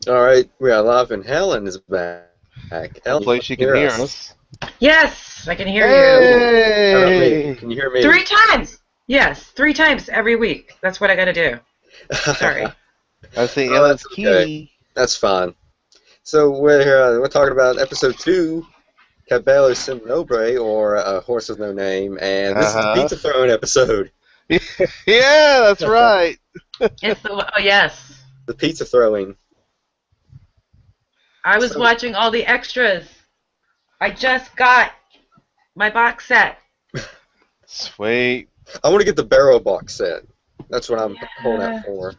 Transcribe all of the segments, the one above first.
All right, we are live and Helen is back. Helen, Hopefully can she you can hear hear us? us. Yes, I can hear you. How about me? Hey! Can you hear me? 3 times. Yes, 3 times every week. That's what I got to do. Sorry. I see Oh, that's Ellen's okay. kitty. That's fine. So we're talking about episode 2, Caballo Sin Nombre, or Horse with No Name, and this is the Uh-huh. pizza throwing episode. Yeah, that's right. It's the oh yes. The pizza throwing. I was So watching all the extras. I just got my box set. Sweet. I want to get the barrel box set. That's what I'm holding out Yeah, for.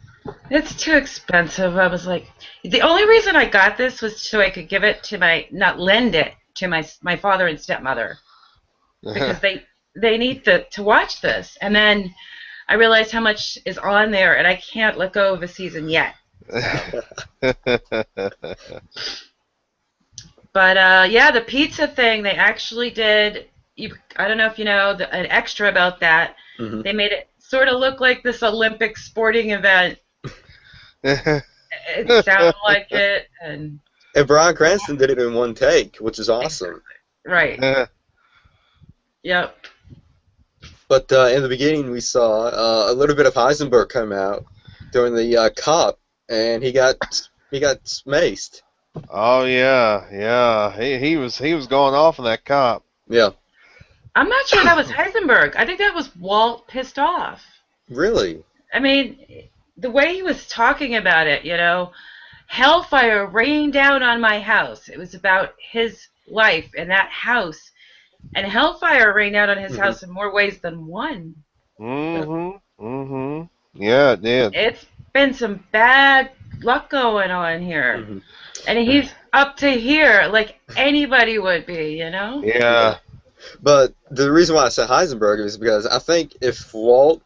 it's too expensive. I was like, the only reason I got this was so I could give it to not lend it to my father and stepmother because they need to watch this. And then I realized how much is on there, and I can't let go of a season yet. But yeah, the pizza thing, they actually did. I don't know if you know an extra about that. hmm They made it sort of look like this Olympic sporting event. It sounded like it, and And Bryan Cranston did it in one take, which is awesome. right. Yep. But in the beginning, we saw a little bit of Heisenberg come out during the cop, and he got maced. Oh yeah, yeah. He was going off on that cop. Yeah, I'm not sure that was Heisenberg. I think that was Walt pissed off. really. I mean, the way he was talking about it, hellfire rained down on my house. It was about his life in that house. And hellfire rained down on his hmm house in more ways than one. Yeah. Yeah, it did. It's been some bad luck going on here. hmm And he's up to here like anybody would be. Yeah. Yeah. But the reason why I said Heisenberg is because I think if Walt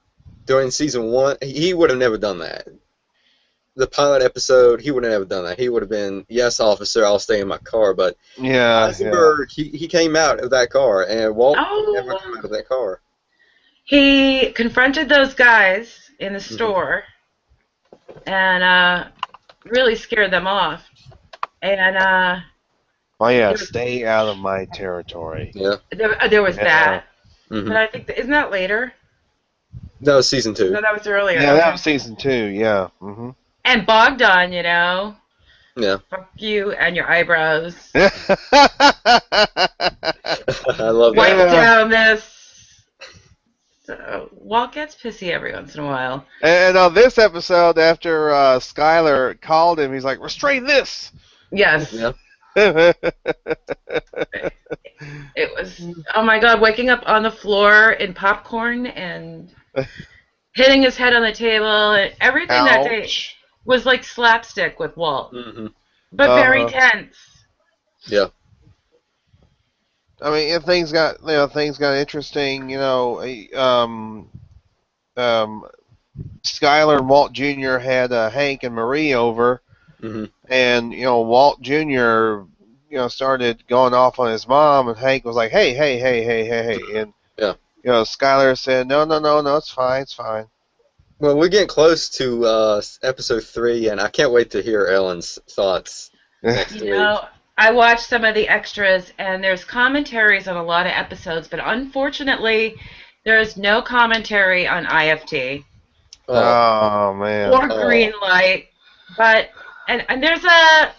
during season 1, he would have never done that. The pilot episode, he would have never done that. He would have been, yes, officer, I'll stay in my car. But Yeah, yeah. Heisenberg, he came out of that car, and Walt would never come Oh, out of that car. he confronted those guys in the hmm store and really scared them off. And Oh yeah, there was, stay out of my territory. Yeah. there was Yeah. that. hmm But I think, isn't that later? That was season 2. No, that was earlier. Yeah, that Okay. was season 2, yeah. And Bogdan, Yeah. fuck you and your eyebrows. I love that. Wipe Yeah. down this. So, Walt gets pissy every once in a while. And on this episode, after Skyler called him, he's like, restrain this! Yes. Yeah. It was, oh my God, waking up on the floor in popcorn and hitting his head on the table. And everything that day Ouch. was like slapstick with Walt, hmm but very Uh-huh. tense. Yeah. I mean, if things got interesting, Skyler and Walt Jr. had Hank and Marie over, hmm and Walt Jr. started going off on his mom, and Hank was like, "Hey, hey, hey, hey, hey, hey," and Yeah. Skyler said, "No, no, no, no, it's fine, it's fine." Well, we're getting close to episode 3, and I can't wait to hear Ellen's thoughts next You week. know, I watched some of the extras, and there's commentaries on a lot of episodes, but unfortunately, there is no commentary on IFT Oh, Oh man. or oh, Greenlight. But and there's a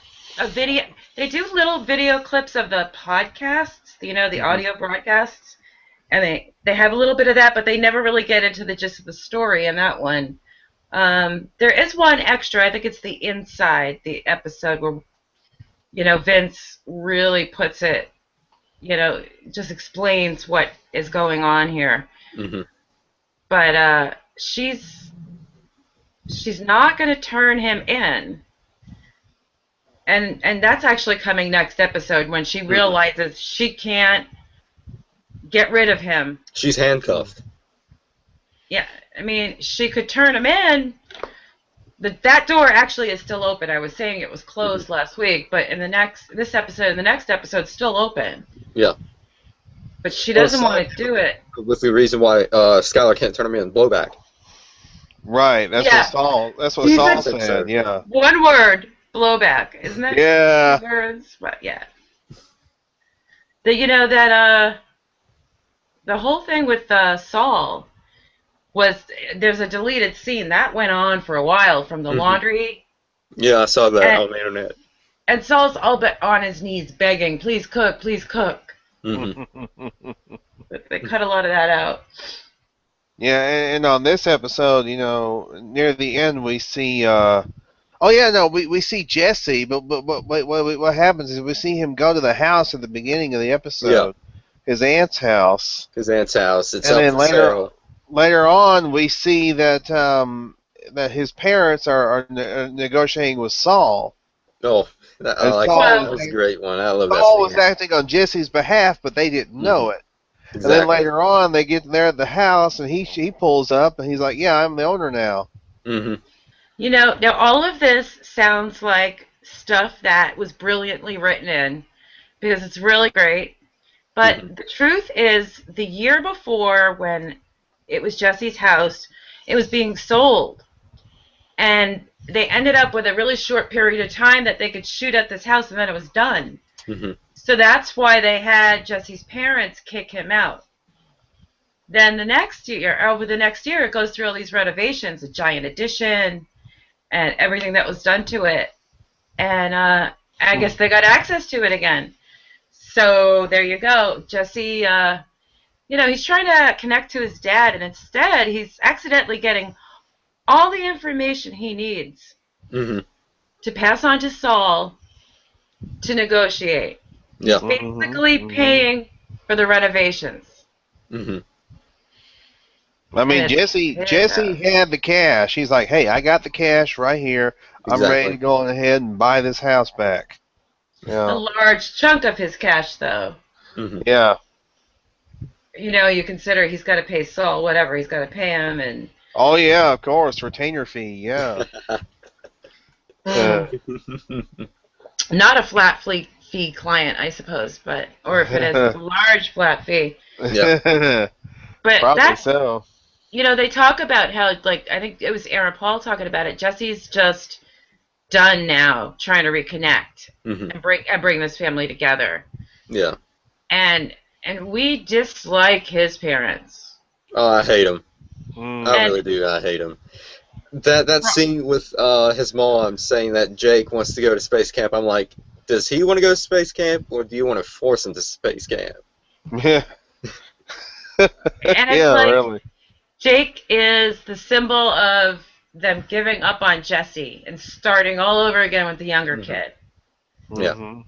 video. They do little video clips of the podcasts, the mhm. audio broadcasts, and they have a little bit of that, but they never really get into the gist of the story in that one. There is one extra. I think it's the inside the episode where Vince really puts it. Just explains what is going on here. hmm But she's not going to turn him in. And that's actually coming next episode when she realizes she can't get rid of him. She's handcuffed. Yeah, I mean, she could turn him in. That door actually is still open. I was saying it was closed last week, but in the next episode, it's still open. Yeah. But she Well, doesn't want to do it. With the reason why Skylar can't turn him in, blowback. Right. That's Yeah. what Saul. That's what He Saul said- said. Yeah. One word, blowback, isn't that? Yeah. Words, but yeah. That the whole thing with Saul was there's a deleted scene that went on for a while from the laundry. Yeah, I saw that on the internet. And Saul's all but on his knees begging, please cook, please cook. But they cut a lot of that out. Yeah, and on this episode, near the end we see. We see Jesse, but what happens is we see him go to the house at the beginning of the episode, his aunt's house. His aunt's house. It's and up then for sale. Later on, we see that that his parents are negotiating with Saul. Oh, that was a great one. I love that. Saul was acting on Jesse's behalf, but they didn't know it. Exactly. And then later on, they get there at the house, and he pulls up, and he's like, "Yeah, I'm the owner now." Now all of this sounds like stuff that was brilliantly written in, because it's really great. But the truth is, the year before, when it was Jesse's house, it was being sold. And they ended up with a really short period of time that they could shoot at this house, and then it was done. So that's why they had Jesse's parents kick him out. Then over the next year, it goes through all these renovations, a giant addition, and everything that was done to it. And I guess they got access to it again. So there you go. Jesse, he's trying to connect to his dad, and instead he's accidentally getting all the information he needs to pass on to Saul to negotiate. Yeah. He's basically paying for the renovations. I mean, Jesse had the cash. He's like, "Hey, I got the cash right here. I'm ready to go ahead and buy this house back." A large chunk of his cash, though. Yeah. You consider he's got to pay Saul whatever he's got to pay him, and. Oh yeah, of course, retainer fee. Yeah. Not a flat fee client, I suppose, or if it is a large flat fee. Yeah. But probably so. They talk about how, I think it was Aaron Paul talking about it. Jesse's just done now, trying to reconnect and bring this family together. Yeah. And we dislike his parents. Oh, I hate him. I really do. I hate him. That scene with his mom saying that Jake wants to go to space camp. I'm like, does he want to go to space camp, or do you want to force him to space camp? Yeah. And it's really. Jake is the symbol of them giving up on Jesse and starting all over again with the younger kid. Yeah.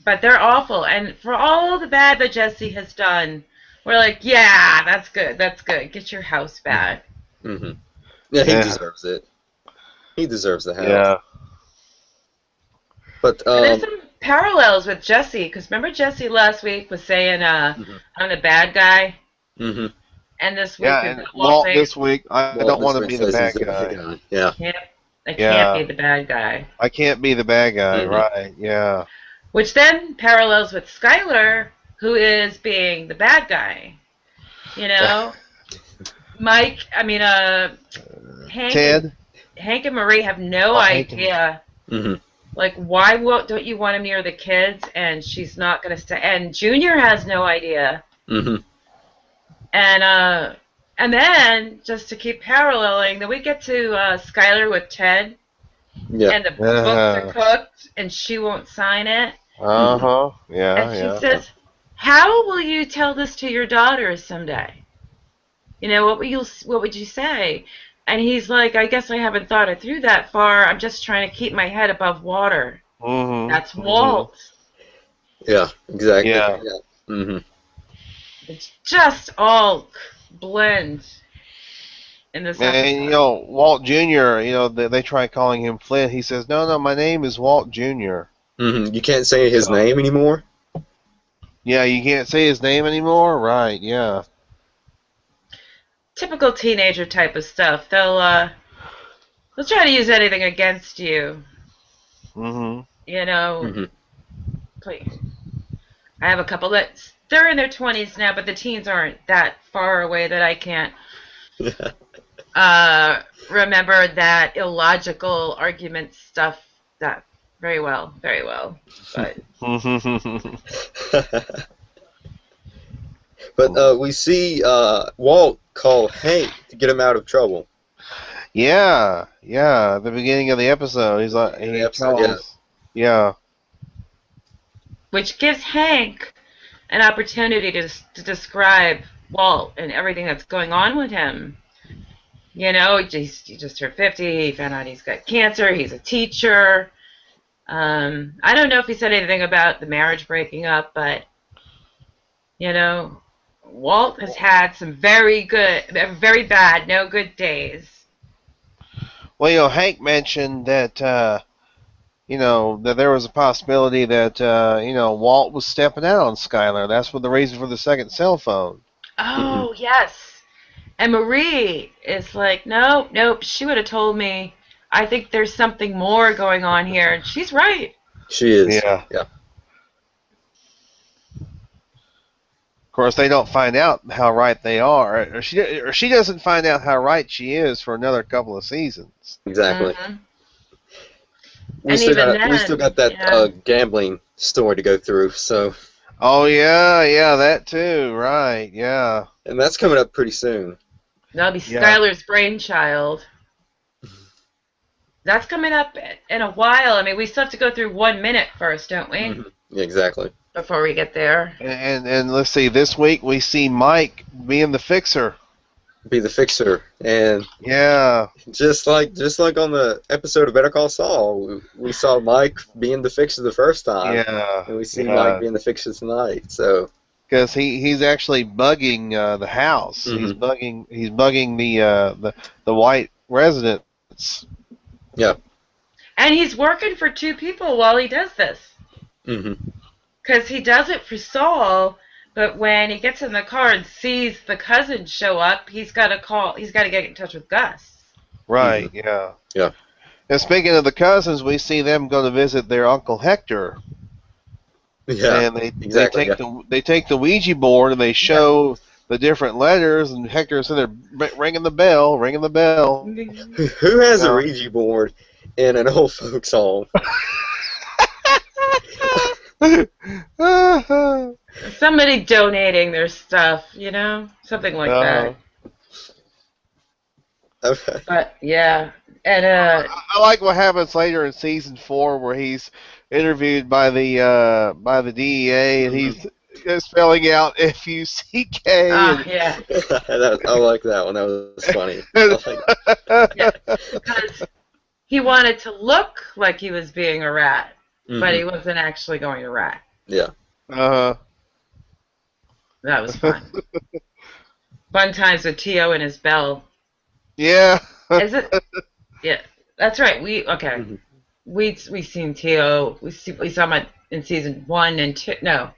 But they're awful, and for all the bad that Jesse has done, we're like, yeah, that's good, get your house back. Yeah, he deserves it. He deserves the house. Yeah. But there's some parallels with Jesse, because remember Jesse last week was saying, I'm the bad guy? And this week, this week, I don't want to be the bad guy. Yeah. I can't be the bad guy. I can't be the bad guy, right, yeah. Which then parallels with Skyler, who is being the bad guy. Hank and Marie have no idea. Why don't you want him near the kids? And she's not going to stay. And Junior has no idea. And then, just to keep paralleling, then we get to Skyler with Ted. Yeah. And the books are cooked, and she won't sign it. Yeah. And she says, "How will you tell this to your daughters someday? What would you say?" And he's like, "I guess I haven't thought it through that far. I'm just trying to keep my head above water." That's Walt. Yeah, exactly. Yeah. It's just all blend in this episode. And Walt Jr. They try calling him Flint. He says, "No, my name is Walt Jr." You can't say his name anymore? Yeah, you can't say his name anymore? Right, yeah. Typical teenager type of stuff. They'll try to use anything against you. Please. I have a couple they're in their 20s now, but the teens aren't that far away that I can't remember that illogical argument stuff that very well, very well. But But we see Walt call Hank to get him out of trouble. yeah, at the beginning of the episode, he's like, In the he episode, yeah. calls, yeah, which gives Hank an opportunity to describe Walt and everything that's going on with him. You know, he just turned 50. He found out he's got cancer. He's a teacher. I don't know if he said anything about the marriage breaking up, but, you know, Walt has had some very bad, no good days. Well, you know, Hank mentioned that, you know, that there was a possibility that, you know, Walt was stepping out on Skyler. That's what the reason for the second cell phone. Oh, yes. And Marie is like, nope, she would have told me. I think there's something more going on here. And she's right. She is. Yeah. Yeah. Of course, they don't find out how right they are, or she doesn't find out how right she is for another couple of seasons. Exactly. Mm-hmm. We And still even got we still got that yeah. gambling story to go through. So. Oh yeah, that too. Right, yeah. And that's coming up pretty soon. That'll be Yeah. Skyler's brainchild. That's coming up in a while. I mean, we still have to go through 1 minute first, don't we? Mm-hmm. Yeah, exactly. Before we get there. And let's see, this week we see Mike being the fixer. Be the fixer, and Yeah. just like on the episode of Better Call Saul, we saw Mike being the fixer the first time, Yeah. and we see Mike being the fixer tonight. So. Because he's actually bugging the house. Mm-hmm. He's bugging the white residents. Yeah. And he's working for two people while he does this. Mm-hmm. Because he does it for Saul, but when he gets in the car and sees the cousins show up, he's got to get in touch with Gus. Right, Mm-hmm. yeah. Yeah. And speaking of the cousins, we see them go to visit their Uncle Hector. Yeah. And Exactly. they take the Ouija board and they show the different letters, and Hector's in there ringing the bell. Who has a Ouija board in an old folks home? Somebody donating their stuff, you know? Something like that. Okay. But, yeah. And I like what happens later in season 4 where he's interviewed by the DEA and he's spelling out F-U-C-K. yeah. I like that one. That was funny. Because he wanted to look like he was being a rat, but he wasn't actually going to rat. Yeah. Uh-huh. That was fun. Fun times with T.O. and his bell. Yeah. Is it? Yeah, that's right. We seen T.O. We saw him in season 1 and 2. No.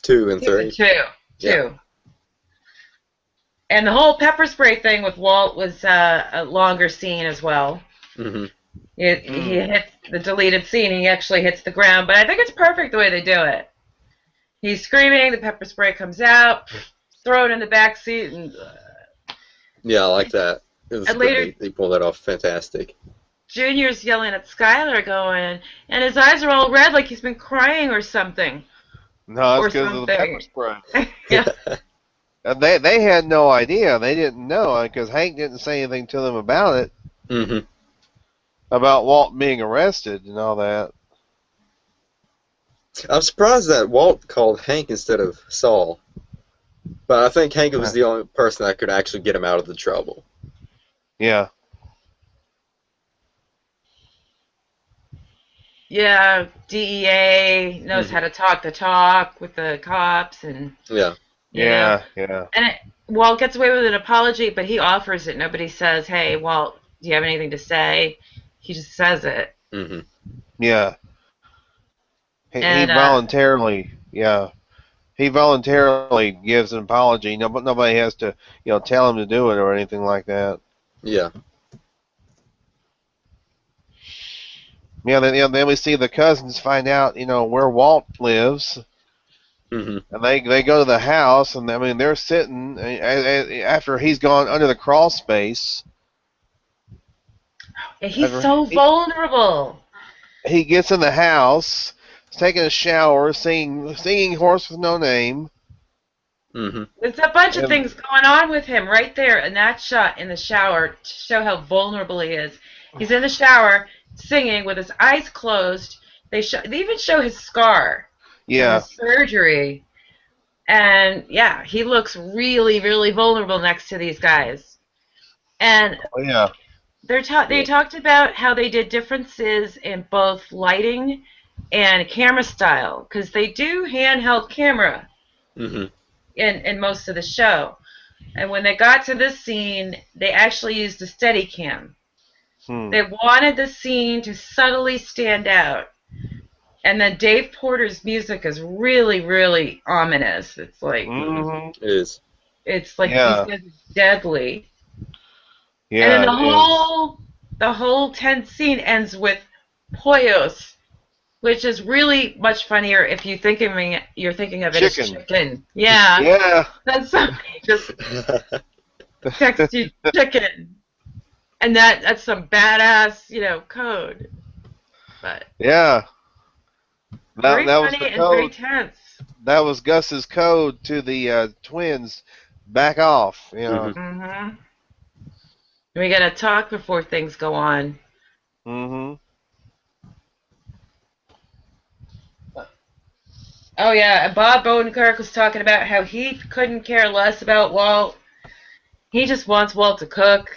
2 and 3. Two. Yeah. And the whole pepper spray thing with Walt was a longer scene as well. Mm-hmm. He hits the deleted scene. He actually hits the ground, but I think it's perfect the way they do it. He's screaming. The pepper spray comes out, throw it in the back seat, and yeah, I like that. It was later, they pulled that off fantastic. Junior's yelling at Skyler, going, and his eyes are all red, like he's been crying or something. No, it's because of the pepper spray. Yeah. They had no idea. They didn't know because Hank didn't say anything to them about it. Mm-hmm. About Walt being arrested and all that. I'm surprised that Walt called Hank instead of Saul. But I think Hank was the only person that could actually get him out of the trouble. Yeah. Yeah, DEA knows how to talk the talk with the cops, and yeah. And Walt gets away with an apology, but he offers it. Nobody says, "Hey, Walt, do you have anything to say?" He just says it. Mm-hmm. Yeah. He voluntarily, he voluntarily gives an apology. Nobody has to, tell him to do it or anything like that. Yeah. Yeah, then we see the cousins find out, where Walt lives. Mm-hmm. And they go to the house, and I mean they're sitting after he's gone under the crawl space. And he's so vulnerable. He gets in the house, taking a shower, singing "Horse with No Name." Mm-hmm. There's a bunch of And things going on with him right there in that shot in the shower to show how vulnerable he is. He's in the shower singing with his eyes closed. They even show his scar from yeah, his surgery. And yeah, he looks really, really vulnerable next to these guys. And yeah, they talked about how they did differences in both lighting and camera style because they do handheld camera Mm-hmm. in most of the show. And when they got to this scene, they actually used a steady cam. They wanted the scene to subtly stand out. And then Dave Porter's music is really, really ominous. It's like It is. it's like Yeah. these guys are deadly. yeah. And then it the whole tense scene ends with Poyos, which is really much funnier if you're thinking of it as chicken. Yeah. Yeah. That's somebody just text you chicken. And that's some badass, code. But Yeah. very That was funny the and very code. tense. That was Gus's code to the twins. Back off. Mm-hmm. We gotta talk before things go on. Mm-hmm. Oh yeah, and Bob Odenkirk was talking about how he couldn't care less about Walt. He just wants Walt to cook.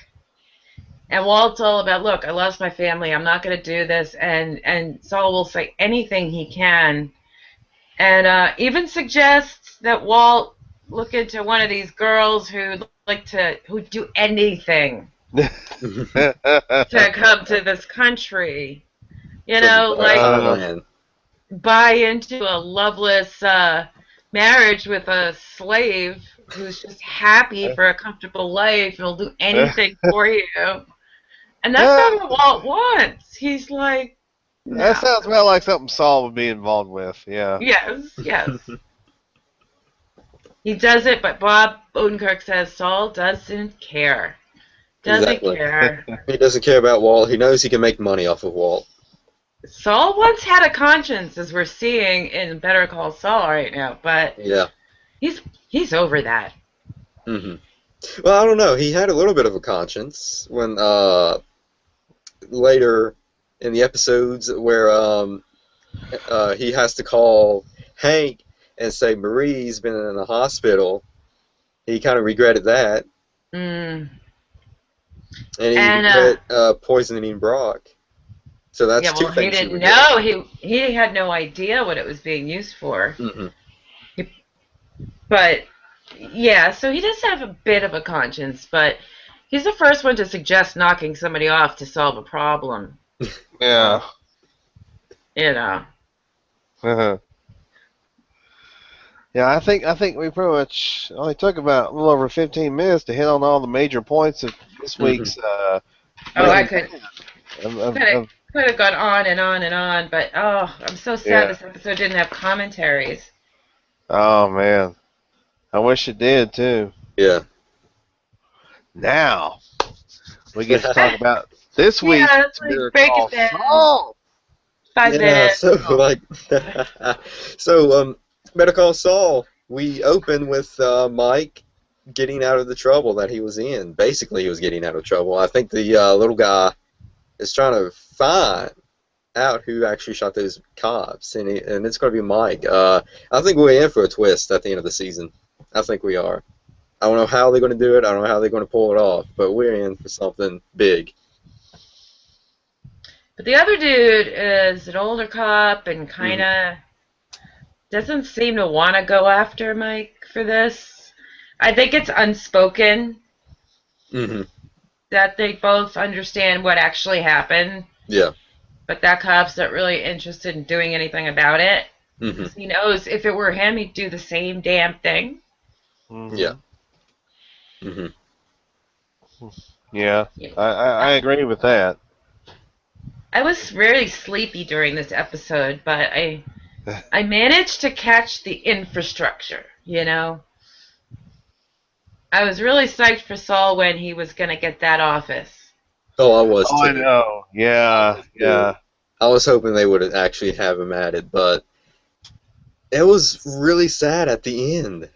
And Walt's all about, look, I lost my family. I'm not going to do this. And Saul will say anything he can. And even suggests that Walt look into one of these girls who'd do anything to come to this country. Buy into a loveless marriage with a slave who's just happy for a comfortable life and will do anything for you. And that's not what Walt wants. He's like, no. That sounds about like something Saul would be involved with. Yeah. Yes. He does it, but Bob Odenkirk says Saul doesn't care. Care. He doesn't care about Walt. He knows he can make money off of Walt. Saul once had a conscience, as we're seeing in Better Call Saul right now, but yeah, he's over that. Mm-hmm. Well, I don't know. He had a little bit of a conscience when later in the episodes where he has to call Hank and say Marie's been in the hospital. He kind of regretted that. Mm. And he regretted poisoning Brock. So that's two things. He didn't know. He had no idea what it was being used for. Mm-hmm. But yeah, so he does have a bit of a conscience, but he's the first one to suggest knocking somebody off to solve a problem. Yeah. Uh-huh. Yeah, I think we pretty much only took about a little over 15 minutes to hit on all the major points of this week's. I could have gone on and on and on, but I'm so sad this episode didn't have commentaries. Oh man, I wish it did too. Yeah. Now we get to talk about this week. Break it down. 5 minutes. So Better Call Saul. We open with Mike getting out of the trouble that he was in. Basically, he was getting out of trouble. I think the little guy is trying to find out who actually shot those cops, and it's going to be Mike. I think we're in for a twist at the end of the season. I think we are. I don't know how they're going to do it. I don't know how they're going to pull it off, but we're in for something big. But the other dude is an older cop and kind of doesn't seem to want to go after Mike for this. I think it's unspoken that they both understand what actually happened. Yeah. But that cop's not really interested in doing anything about it. He knows if it were him, he'd do the same damn thing. Yeah. Yeah, I agree with that. I was really sleepy during this episode, but I I managed to catch the infrastructure, I was really psyched for Saul when he was going to get that office. Oh, I was Oh, I too. know. Yeah, yeah. I was hoping they would actually have him at it, but it was really sad at the end.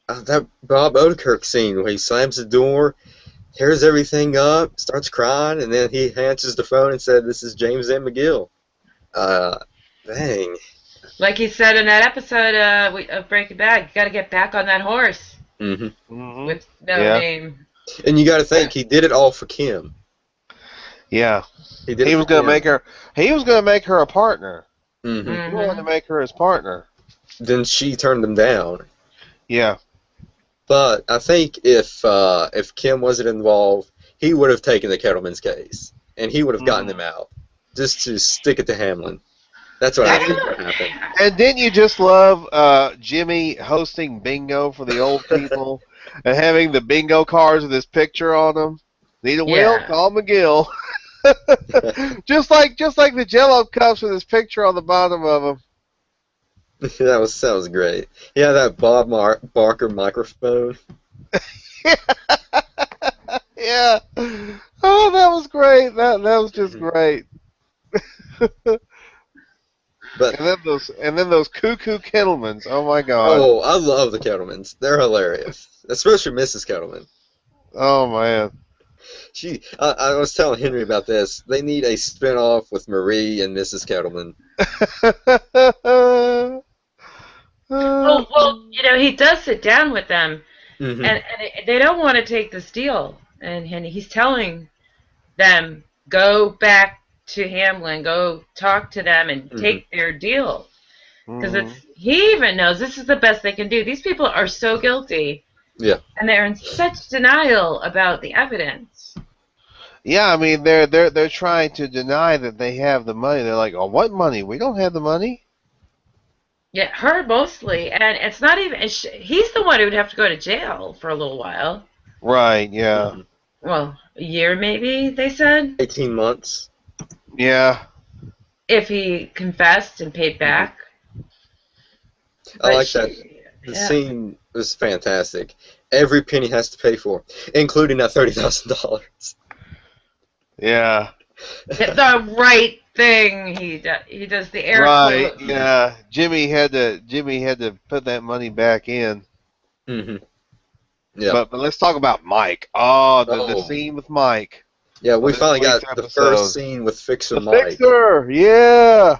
That Bob Odenkirk scene where he slams the door, tears everything up, starts crying, and then he answers the phone and said, "This is James M. McGill." Dang. Like he said in that episode of Breaking Bad, you got to get back on that horse Hmm. Mm-hmm. with no name. And you got to think he did it all for Kim. Yeah. He did. He was gonna make her. He was gonna make her a partner. Hmm. He wanted to make her his partner. Then she turned him down. Yeah. But I think if Kim wasn't involved, he would have taken the Kettlemans case, and he would have gotten them out, just to stick it to Hamlin. That's what I think would happen. And didn't you just love Jimmy hosting bingo for the old people and having the bingo cards with his picture on them? Need a will? Call McGill. just like the Jello cups with his picture on the bottom of them. that was great. Yeah, that Bob Barker microphone. Yeah. Oh, that was great. That was just great. But and then those cuckoo Kettlemans. Oh my God. oh, I love the Kettlemans. They're hilarious, especially Mrs. Kettleman. Oh man. I was telling Henry about this. They need a spin-off with Marie and Mrs. Kettleman. Well, he does sit down with them, Mm-hmm. and they don't want to take this deal. And he's telling them, go back to Hamlin, go talk to them and take their deal. Because he even knows this is the best they can do. These people are so guilty. Yeah. And they're in such denial about the evidence. Yeah, I mean they're trying to deny that they have the money. They're like, "Oh, what money? We don't have the money." Yeah, her mostly, and it's not even. He's the one who would have to go to jail for a little while. Right. Yeah. Mm-hmm. Well, a year maybe, they said. 18 months. Yeah. If he confessed and paid back. I like that. The scene was fantastic. Every penny has to pay for, including that $30,000. Yeah. The right thing he does the air Right. quotes. Yeah. Jimmy had to put that money back in. Mm-hmm. Yeah. But let's talk about Mike. Oh, the scene with Mike. Yeah, we finally got week's the episode. first scene with Fixer The Mike, Fixer. Yeah.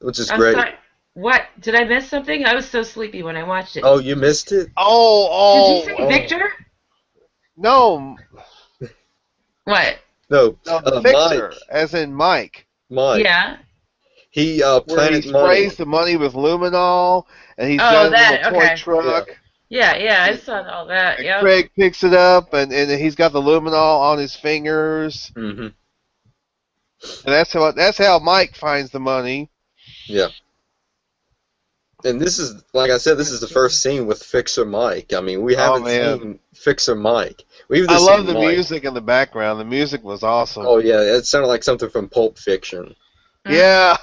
which is I'm great. sorry. What? Did I miss something? I was so sleepy when I watched it. Oh, you missed it? Oh. Did you say Victor? No. What? No, The Fixer, Mike. as in Mike. Mike. Yeah. He Where planted he money. sprays the money with luminol, and he's Oh, got a that, little toy okay. truck. Yeah, I saw all that. And Yep. Craig picks it up, and he's got the luminol on his fingers. Mm-hmm. And that's how Mike finds the money. Yeah. And this is, like I said, this is the first scene with Fixer Mike. I mean, we haven't seen Fixer Mike. I love the music in the background. The music was awesome. Oh, yeah, it sounded like something from Pulp Fiction. Yeah.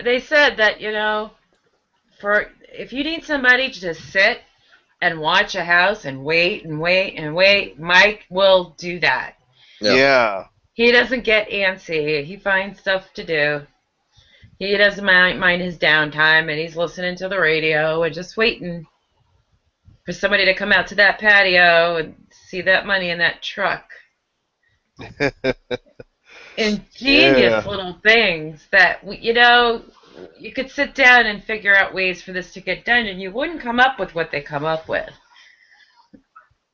They said that, for if you need somebody to just sit and watch a house and wait and wait and wait, Mike will do that. Yeah. He doesn't get antsy. He finds stuff to do. He doesn't mind his downtime, and he's listening to the radio and just waiting for somebody to come out to that patio and see that money in that truck. Ingenious little things that, you could sit down and figure out ways for this to get done, and you wouldn't come up with what they come up with.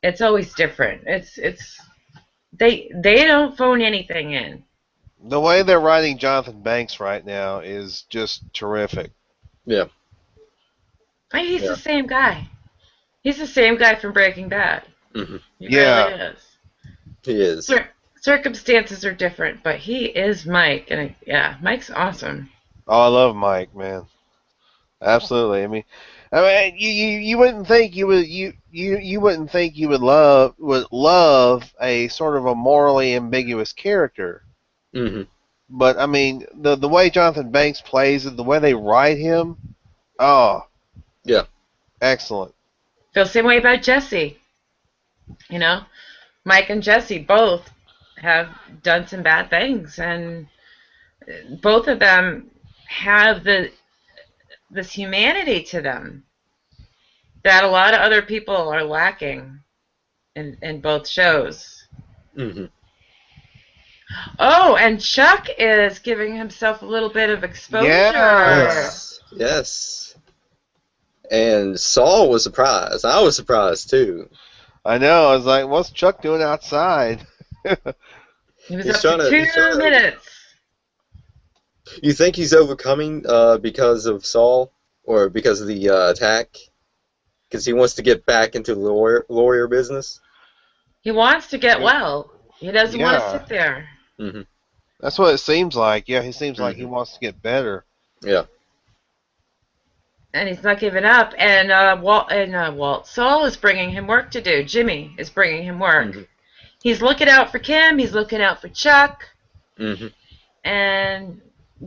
It's always different. They don't phone anything in. The way they're writing Jonathan Banks right now is just terrific. Yeah. He's the same guy. He's the same guy from Breaking Bad. Mm-hmm. He really is. He is. Circumstances are different, but he is Mike, and Mike's awesome. Oh, I love Mike, man. Absolutely. I mean, you wouldn't think you wouldn't think you would love a sort of a morally ambiguous character. Mm-hmm. But I mean, the way Jonathan Banks plays it, the way they write him, oh, Yeah. excellent. Feel the same way about Jesse. You know, Mike and Jesse both have done some bad things, and both of them have this humanity to them that a lot of other people are lacking in both shows. Mm-hmm. Oh, and Chuck is giving himself a little bit of exposure. Yeah. Yes. And Saul was surprised. I was surprised too. I know. I was like, what's Chuck doing outside? He was He's up to trying to- 2 minutes. You think he's overcoming because of Saul or because of the attack? Because he wants to get back into the lawyer business. He wants to get well. He doesn't want to Yeah. sit there. Mm-hmm. That's what it seems like. Yeah, he seems like he Mhm. wants to get better. Yeah. And he's not giving up. And Walt Saul is bringing him work to do. Jimmy is bringing him work. Mhm. He's looking out for Kim. He's looking out for Chuck. Mm-hmm. And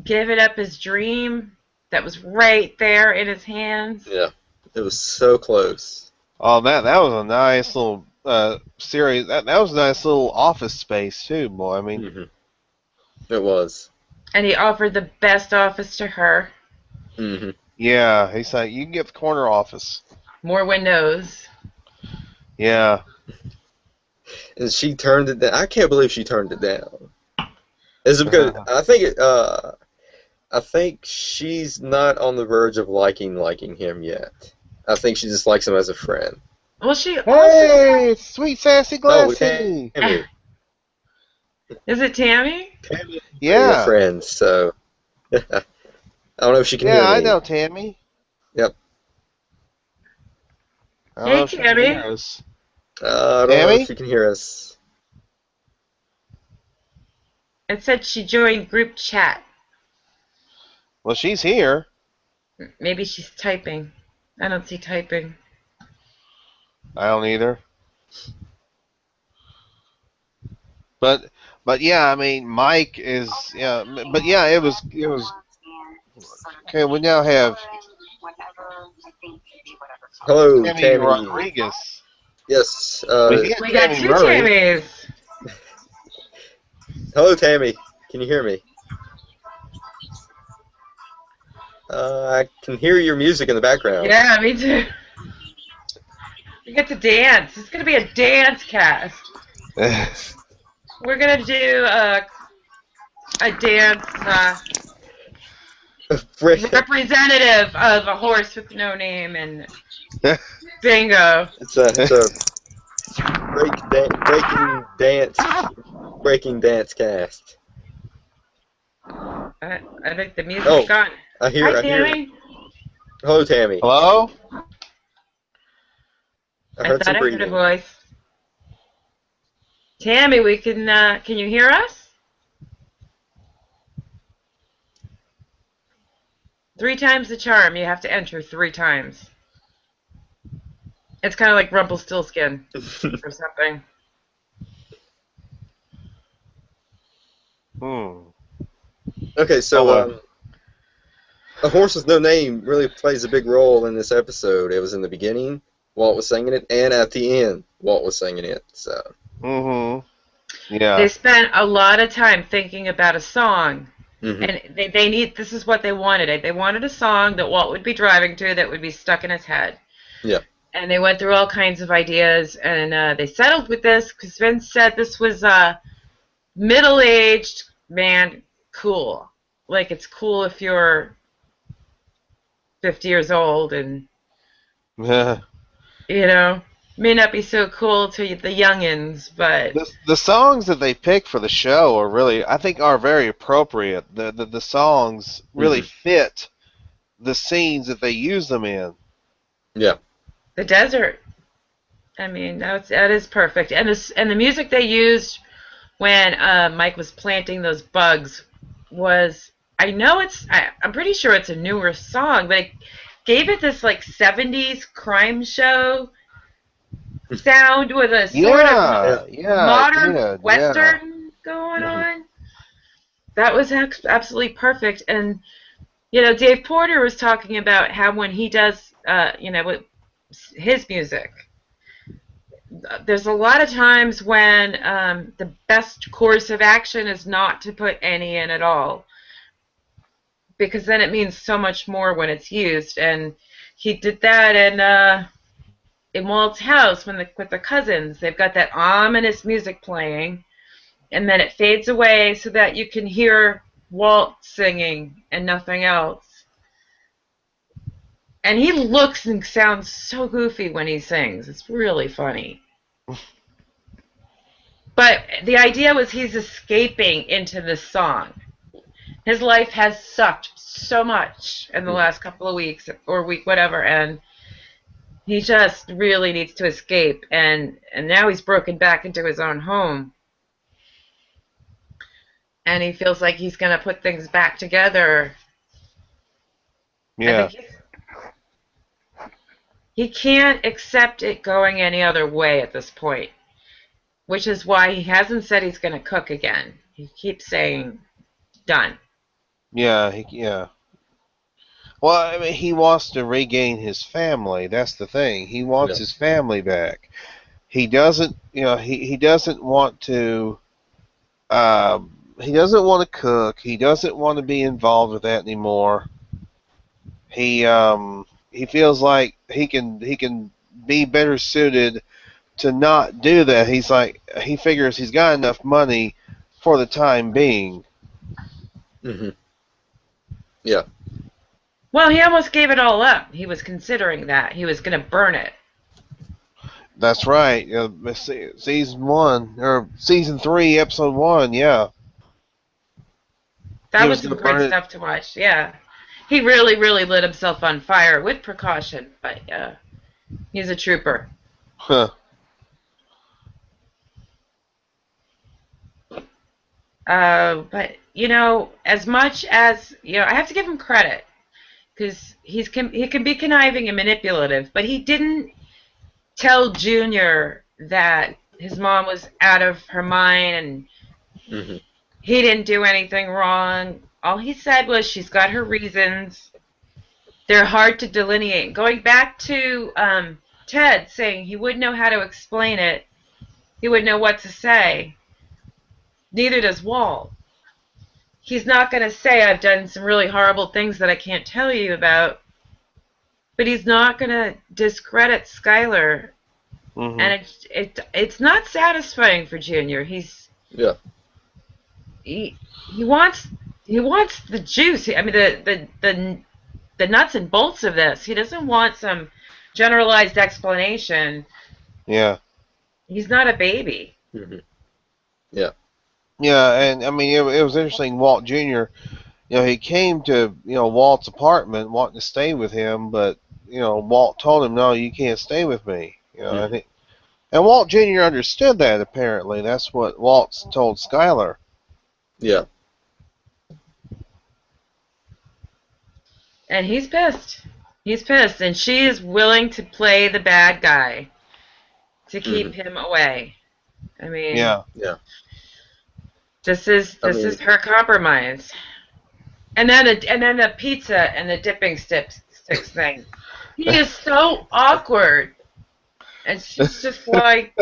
giving up his dream that was right there in his hands. Yeah. It was so close. Oh, that was a nice little series. That was a nice little office space too, boy. I mean, Mm-hmm. It was. And he offered the best office to her. Mm-hmm. yeah. He's like, you can get the corner office. More windows. Yeah. And she turned it down. I can't believe she turned it down. Is it because I think she's not on the verge of liking him yet. I think she just likes him as a friend. Well, she also... Hey, it's sweet sassy glassy. Tammy. Is it Tammy? Tammy. Yeah. We're friends, so I don't know if she can hear Yeah, me. I know Tammy. Yep. I don't Hey, know if she can Tammy. hear us. I don't know Tammy? if she can hear us. It said she joined group chat. Well, she's here. Maybe she's typing. I don't see typing. I don't either. But yeah, I mean, Mike is but yeah, it was okay. We now have Hello, Tammy Tammy. Rodriguez. Yes. We got We got Tammy 2 Murray. Tammys. Hello, Tammy. Can you hear me? I can hear your music in the background. Yeah, me too. We get to dance. It's going to be a dance cast. We're going to do a dance representative of a horse with no name and bingo. It's a breaking dance cast. I think the music's Oh, gone. I hear. Hi, I hear. Tammy. Hello, Tammy. Hello? I heard thought some I heard a breathing. voice. Tammy, we can you hear us? 3 times the charm. You have to enter 3 times. It's kind of like Rumpelstiltskin or something. Okay, so A Horse with No Name really plays a big role in this episode. It was in the beginning, Walt was singing it, and at the end, Walt was singing it. So. Yeah. They spent a lot of time thinking about a song, Mm-hmm. and they need. This is what they wanted. They wanted a song that Walt would be driving to that would be stuck in his head. Yeah. And they went through all kinds of ideas, and they settled with this because Vince said this was middle-aged man cool. Like, it's cool if you're 50 years old and, you know, may not be so cool to the youngins, but... The songs that they pick for the show are really, I think, are very appropriate. The songs really fit the scenes that they use them in. Yeah. The desert. I mean, that is perfect. And the music they used when Mike was planting those bugs was, I'm pretty sure it's a newer song, but it gave it this like 70s crime show sound with a sort of modern Western going on. That was absolutely perfect. And Dave Porter was talking about how when he does, with his music, there's a lot of times when the best course of action is not to put any in at all, because then it means so much more when it's used. And he did that in Walt's house with the cousins. They've got that ominous music playing, and then it fades away so that you can hear Walt singing and nothing else. And he looks and sounds so goofy when he sings. It's really funny. But the idea was he's escaping into this song. His life has sucked so much in the last couple of weeks or week, whatever, and he just really needs to escape. And now he's broken back into his own home. And he feels like he's going to put things back together. Yeah. I think he can't accept it going any other way at this point, which is why he hasn't said he's going to cook again. He keeps saying, done. Yeah, yeah. Well, I mean, he wants to regain his family. That's the thing. He wants his family back. He doesn't, he doesn't want to. He doesn't want to cook. He doesn't want to be involved with that anymore. He feels like he can be better suited to not do that. He figures he's got enough money for the time being. Mm-hmm. Yeah. Well, he almost gave it all up. He was considering that. He was going to burn it. That's right. Season 1 or season 3, episode 1. Yeah. That was some great stuff to watch. Yeah. He really, really lit himself on fire with precaution, but he's a trooper. Huh. But as much as I have to give him credit, because he can be conniving and manipulative, but he didn't tell Junior that his mom was out of her mind and he didn't do anything wrong. All he said was she's got her reasons. They're hard to delineate. Going back to Ted saying he wouldn't know how to explain it, he wouldn't know what to say. Neither does Walt. He's not going to say, I've done some really horrible things that I can't tell you about. But he's not going to discredit Skyler. Mm-hmm. And it's not satisfying for Junior. He wants the juice. I mean the nuts and bolts of this. He doesn't want some generalized explanation. Yeah. He's not a baby. Mm-hmm. Yeah. Yeah, and I mean it was interesting. Walt Jr. He came to Walt's apartment wanting to stay with him, but Walt told him, no, you can't stay with me. And Walt Jr. understood that. Apparently, that's what Walt told Skyler. Yeah. And he's pissed. He's pissed, and she is willing to play the bad guy to keep him away. I mean, yeah. This is her compromise. And then the pizza and the dipping sticks thing. He is so awkward. And she's just like.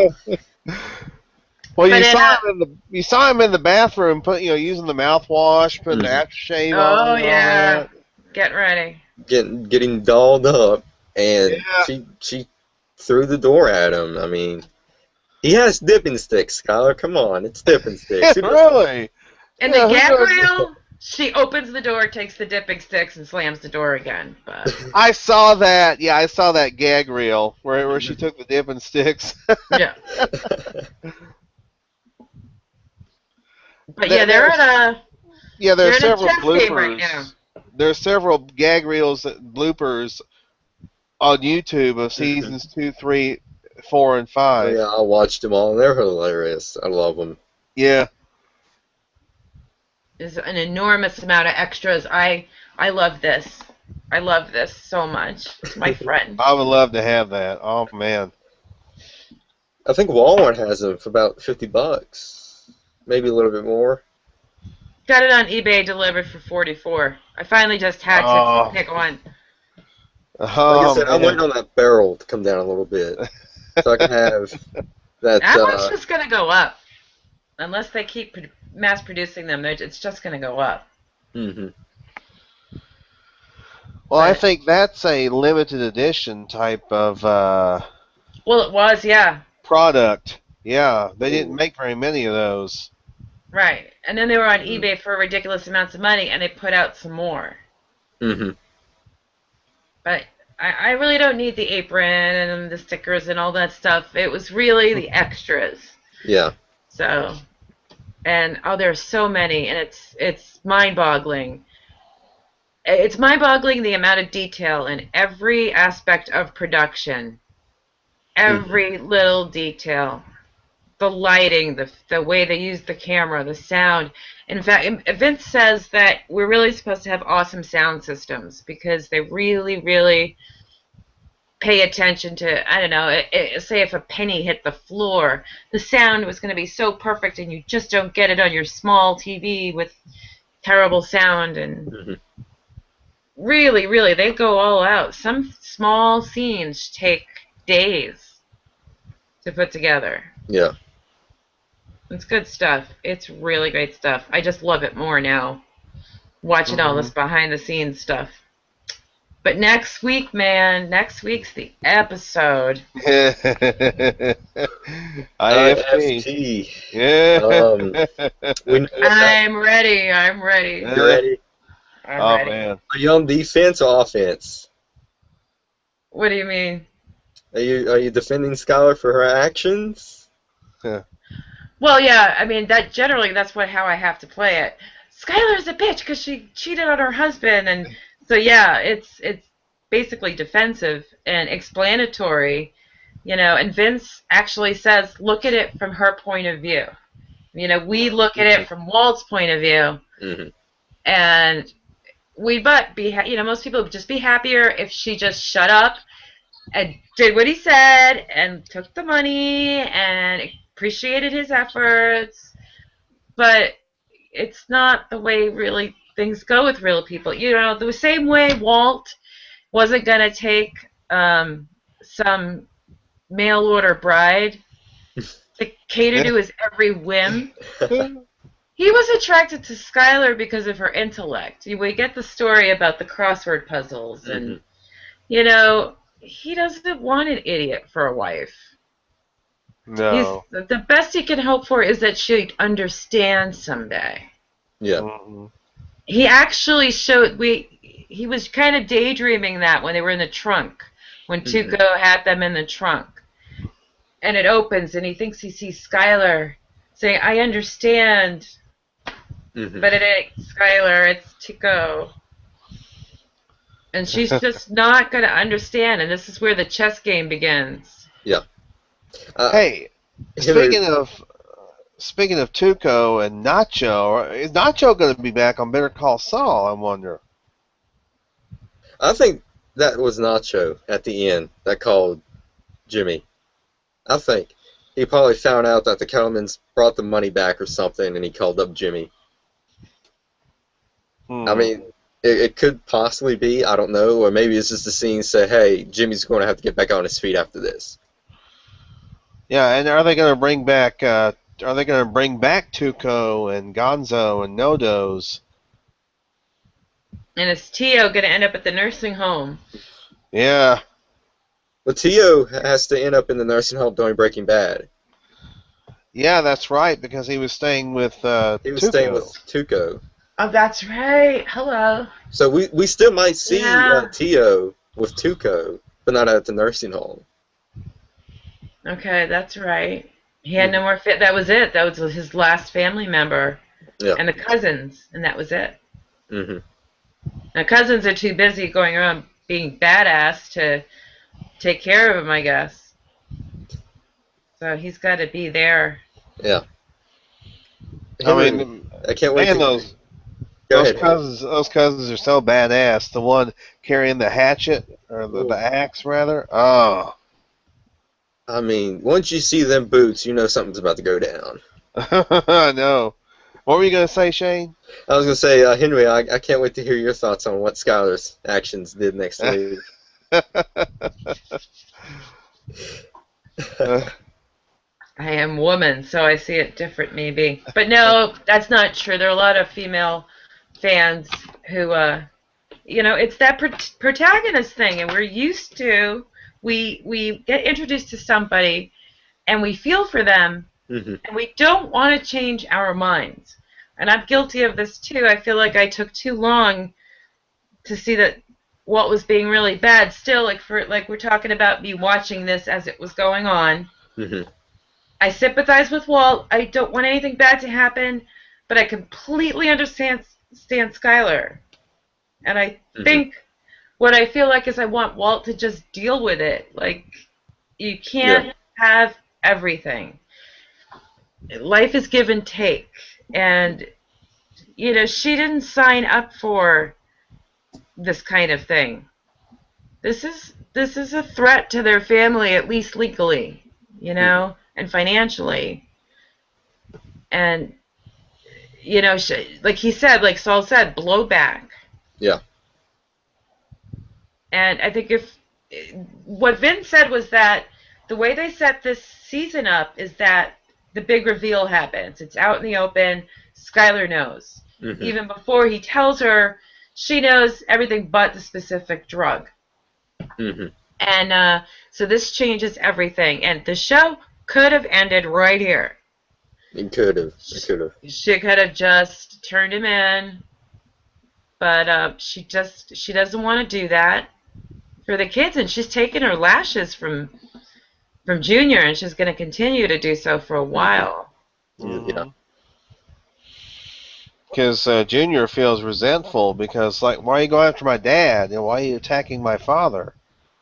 Well, you saw him in the bathroom, using the mouthwash, putting the aftershave on. Oh yeah, getting ready. Getting dolled up, and she threw the door at him. I mean. He has dipping sticks, Skyler. Come on, it's dipping sticks. Really? And the gag reel, she opens the door, takes the dipping sticks, and slams the door again. But I saw that. Yeah, I saw that gag reel where she took the dipping sticks. Yeah. But yeah, they're at a. Yeah, there are several bloopers. Right now. There are several gag reels, bloopers on YouTube of seasons 2, 3, 4, and 5. Yeah, I watched them all. They're hilarious. I love them. Yeah. There's an enormous amount of extras. I love this. I love this so much. It's my friend. I would love to have that. Oh man. I think Walmart has them for about $50, maybe a little bit more. Got it on eBay delivered for $44. I finally just had to Oh, pick one. Like I oh said, I'm waiting man. on that barrel to come down a little bit so I can have that. That one's just gonna go up. Unless they keep mass producing them, it's just gonna go up. Mm-hmm. Well, I But think that's a limited edition type of well, it was, yeah. product. Yeah, they didn't Ooh. make very many of those. Right. And then they were on Mm. eBay for ridiculous amounts of money, and they put out some more. Mm-hmm. But I really don't need the apron and the stickers and all that stuff. It was really the extras. Yeah. So, and there's so many, and it's mind-boggling. It's mind-boggling the amount of detail in every aspect of production. Every little detail. The lighting, the way they use the camera, the sound. In fact, Vince says that we're really supposed to have awesome sound systems because they really, really pay attention to, I don't know, say if a penny hit the floor, the sound was going to be so perfect and you just don't get it on your small TV with terrible sound. And Mm-hmm. really, really, they go all out. Some small scenes take days to put together. Yeah. It's good stuff. It's really great stuff. I just love it more now, watching all this behind the scenes stuff. But next week, man, next week's the episode. IFT. IFT. Yeah. We know I'm ready. I'm ready. you ready? I'm Oh ready. man. Are you on defense or offense? What do you mean? Are you defending Skyler for her actions? Well, yeah. I mean, that's how I have to play it. Skylar's a bitch because she cheated on her husband, and so yeah, it's basically defensive and explanatory, And Vince actually says, look at it from her point of view. We look at it from Walt's point of view, Mm-hmm. and we'd most people would just be happier if she just shut up and did what he said and took the money and appreciated his efforts. But it's not the way really things go with real people. The same way Walt wasn't going to take some mail order bride to cater to his every whim. He was attracted to Skyler because of her intellect. We get the story about the crossword puzzles, and he doesn't want an idiot for a wife. No. The best he can hope for is that she'd understand someday. Yeah. Mm-hmm. He actually he was kind of daydreaming that when they were in the trunk, when Tuco had them in the trunk. And it opens and he thinks he sees Skyler saying, I understand. Mm-hmm. But it ain't Skyler, it's Tuco. And she's just not going to understand, and this is where the chess game begins. Yeah. Hey, speaking of Tuco and Nacho, is Nacho going to be back on Better Call Saul? I wonder. I think that was Nacho at the end that called Jimmy. I think he probably found out that the Kettlemans brought the money back or something, and he called up Jimmy. I mean, it could possibly be, I don't know, or maybe it's just a scene say, hey, Jimmy's going to have to get back on his feet after this. Yeah, and are they going to bring back Tuco and Gonzo and Nodos? And is Tio going to end up at the nursing home? Yeah. But Tio has to end up in the nursing home during Breaking Bad. Yeah, that's right, because he was staying with He was staying with Tuco. Oh, that's right. Hello. So we still might see Yeah. Tio with Tuco, but not at the nursing home. Okay, that's right. He had no more fit. That was it. That was his last family member. Yeah. And the cousins, and that was it. Mm-hmm. Now, cousins are too busy going around being badass to take care of him, I guess. So he's got to be there. Yeah. I mean, I can't wait. Man, Go those ahead. cousins are so badass. The one carrying the hatchet or the axe, rather. Oh. I mean, once you see them boots, you know something's about to go down. I know. What were you gonna say, Shane? I was gonna say, Henry, I can't wait to hear your thoughts on what Skyler's actions did next week. I am woman, so I see it different, maybe. But no, that's not true. There are a lot of female fans who, it's that protagonist thing, and we're used to. We get introduced to somebody, and we feel for them, and we don't want to change our minds. And I'm guilty of this too. I feel like I took too long to see that Walt was being really bad. Still, like we're talking about me watching this as it was going on. I sympathize with Walt. I don't want anything bad to happen, but I completely understand Skyler. And I think what I feel like is I want Walt to just deal with it. Like, you can't have everything. Life is give and take. And, she didn't sign up for this kind of thing. This is a threat to their family, at least legally, and financially. And, like he said, like Saul said, blowback. Yeah. And I think what Vince said was that the way they set this season up is that the big reveal happens. It's out in the open. Skyler knows. Even before he tells her, she knows everything but the specific drug. And so this changes everything. And the show could have ended right here. It could have. She could have just turned him in. But she doesn't want to do that for the kids. And she's taken her lashes from Junior, and she's going to continue to do so for a while. Yeah. Because Junior feels resentful because, like, why are you going after my dad? Why are you attacking my father?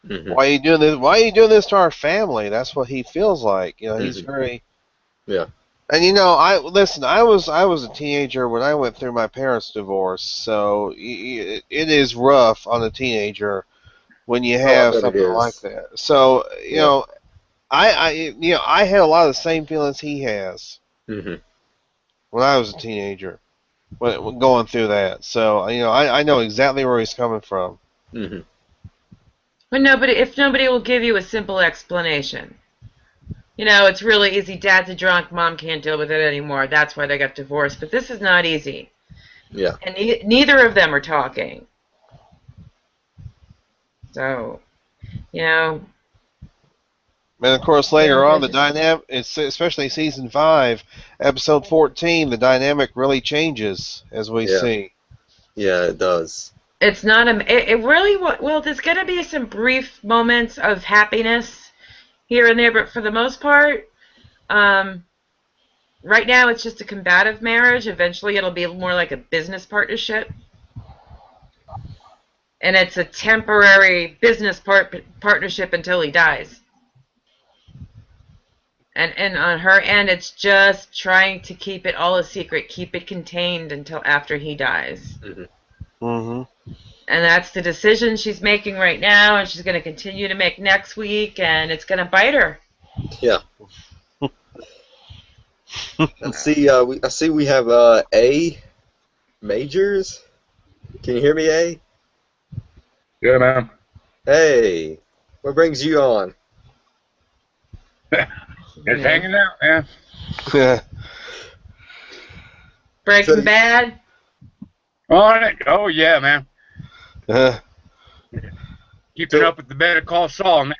Why are you doing this? Why are you doing this to our family? That's what he feels like. He's very. Yeah. And I was a teenager when I went through my parents' divorce, so it is rough on a teenager when you have something like that. So I had a lot of the same feelings he has when I was a teenager, when going through that. So I know exactly where he's coming from. But if nobody will give you a simple explanation, it's really easy. Dad's a drunk, mom can't deal with it anymore. That's why they got divorced. But this is not easy. Yeah. And neither of them are talking. So, And of course, later on, the dynamic, especially season 5, episode 14, the dynamic really changes as we see. Yeah, it does. It's not it really there's going to be some brief moments of happiness here and there, but for the most part, right now it's just a combative marriage. Eventually, it'll be more like a business partnership. And it's a temporary business partnership until he dies. And on her end, it's just trying to keep it all a secret, keep it contained until after he dies. And that's the decision she's making right now, and she's going to continue to make next week, and it's going to bite her. Yeah. I see we have A Majors. Can you hear me, A? Yeah, man. Hey, what brings you on? Just hanging out, man. Breaking Bad? On it? Oh, yeah, man. Keeping up with the Better Call Saul now.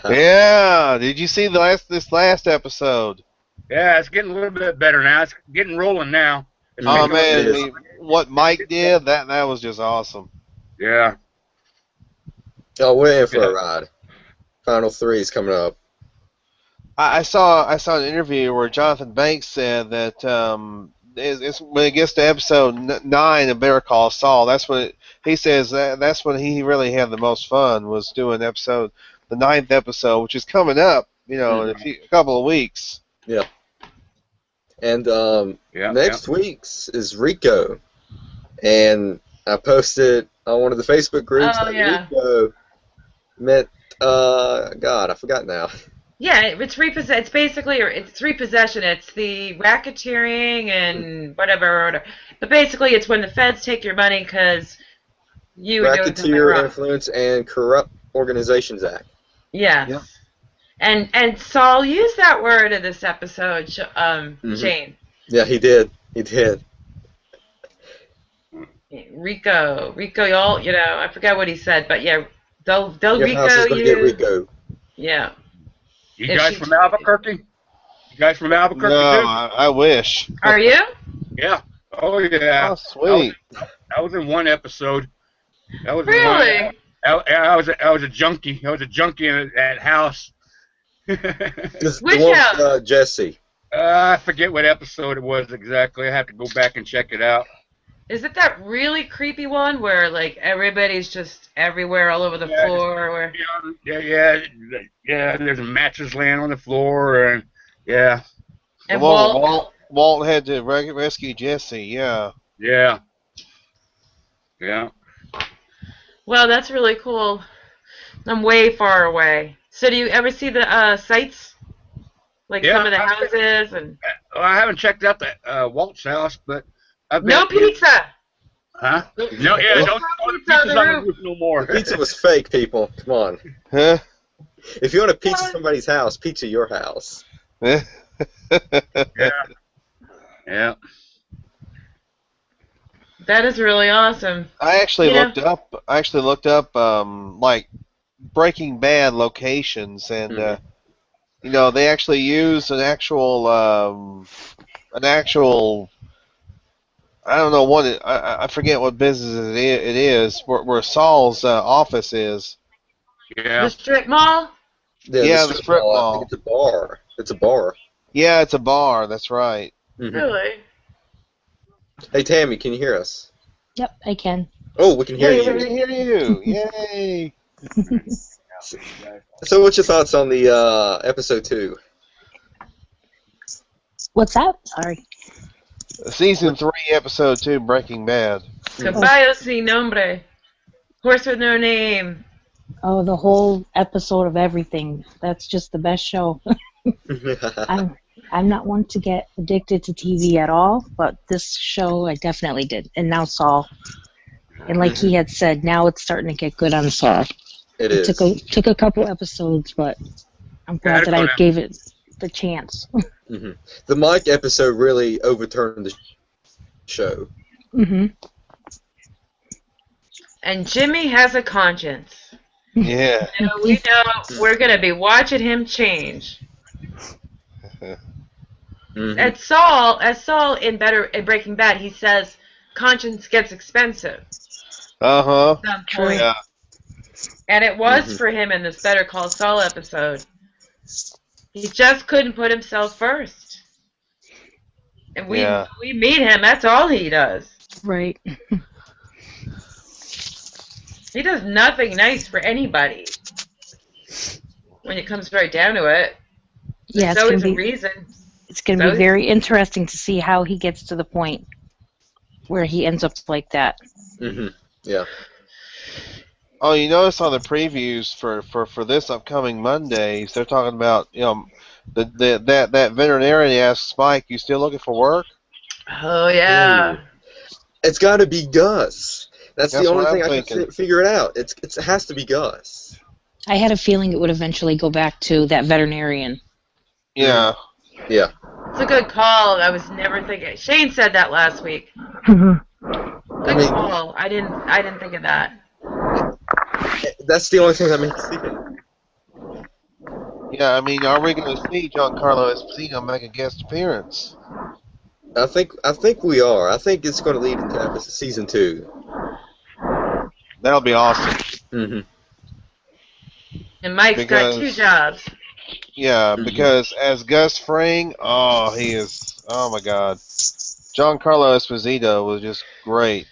Yeah. Did you see this last episode? Yeah, it's getting a little bit better now. It's getting rolling now. Oh man, what Mike did, that was just awesome. Yeah. Oh, we're in for a ride. Final 3 is coming up. I saw an interview where Jonathan Banks said that it's when it gets to episode 9 of Better Call Saul, he says that's when he really had the most fun, was doing the 9th episode, which is coming up, in a couple of weeks. Yeah. And next week's is Rico, and I posted on one of the Facebook groups that Rico met. God, I forgot now. Yeah, it's repossess. It's basically, or it's repossession. It's the racketeering and whatever. But basically, it's when the feds take your money because you were doing something Racketeer, wrong. Influence, and Corrupt Organizations Act. Yes. Yep. And Saul used that word in this episode, Shane. Yeah, he did. He did. Rico, y'all. I forgot what he said, but yeah, they'll Your house Rico is going to get you. Rico. Yeah. You If guys she- from Albuquerque? You guys from Albuquerque No, too? I wish. Are you? Yeah. Oh yeah. Oh, sweet. That was in one episode. That was in Really? one. I was a junkie. I was a junkie in that house. The Which one house? with Jesse. I forget what episode it was exactly. I have to go back and check it out. Is it that really creepy one where like everybody's just everywhere, all over the Yeah, floor? Where Yeah. There's a mattress laying on the floor, and yeah, and Walt had to rescue Jesse. Yeah. yeah. Well, that's really cool. I'm way far away. So do you ever see the sites? Like Yeah, some of the houses and Well, I haven't checked out the Walt's house, but I've been. no pizza. Huh? No, yeah, don't put Pizza on pizzas the on the roof. roof no more. The pizza was fake, people. Come on. Huh? If you want to pizza somebody's house, pizza your house. Yeah. Yeah. That is really awesome. I actually Yeah. looked up like Breaking Bad locations, and they actually use an actual I don't know what I forget what business it is where Saul's office is. Yeah. The strip mall. Yeah, the strip mall. I think it's a bar. It's a bar. Yeah, it's a bar. That's right. Really? Hey, Tammy, can you hear us? Yep, I can. Oh, we can hear Hey, you. we can hear you. Yay! So, what's your thoughts on the episode 2? What's that? Sorry. Season 3, episode 2, Breaking Bad. Caballo sin nombre. Horse with no name. Oh, the whole episode of everything. That's just the best show. I'm not one to get addicted to TV at all, but this show I definitely did. And now Saul. And like he had said, now it's starting to get good on Saul. It It is. took a couple episodes, but I'm glad that I gave it the chance. The Mike episode really overturned the show. And Jimmy has a conscience. Yeah. And we know we're gonna be watching him change. As Saul in Breaking Bad, he says conscience gets expensive. Uh-huh. At some point. Yeah. And it was for him in this Better Call Saul episode. He just couldn't put himself first. And we meet him, that's all he does. Right. He does nothing nice for anybody. When it comes right down to it. Yeah, There's always a reason. It's going to be very interesting to see how he gets to the point where he ends up like that. Yeah. Oh, you notice on the previews for this upcoming Mondays, they're talking about that veterinarian asks Spike, "You still looking for work?" Oh yeah. Ooh. It's got to be Gus. That's the only what thing I'm I can figure it out. It has to be Gus. I had a feeling it would eventually go back to that veterinarian. Yeah. Yeah. It's a good call. I was never thinking. Shane said that last week. Good call. I didn't think of that. That's the only thing that makes sense. Yeah, I mean, are we going to see Giancarlo Esposito make a guest appearance? I think we are. I think it's going to lead into season 2. That'll be awesome. And Mike's got 2 jobs. Yeah, because as Gus Fring, he is, oh my God. Giancarlo Esposito was just great.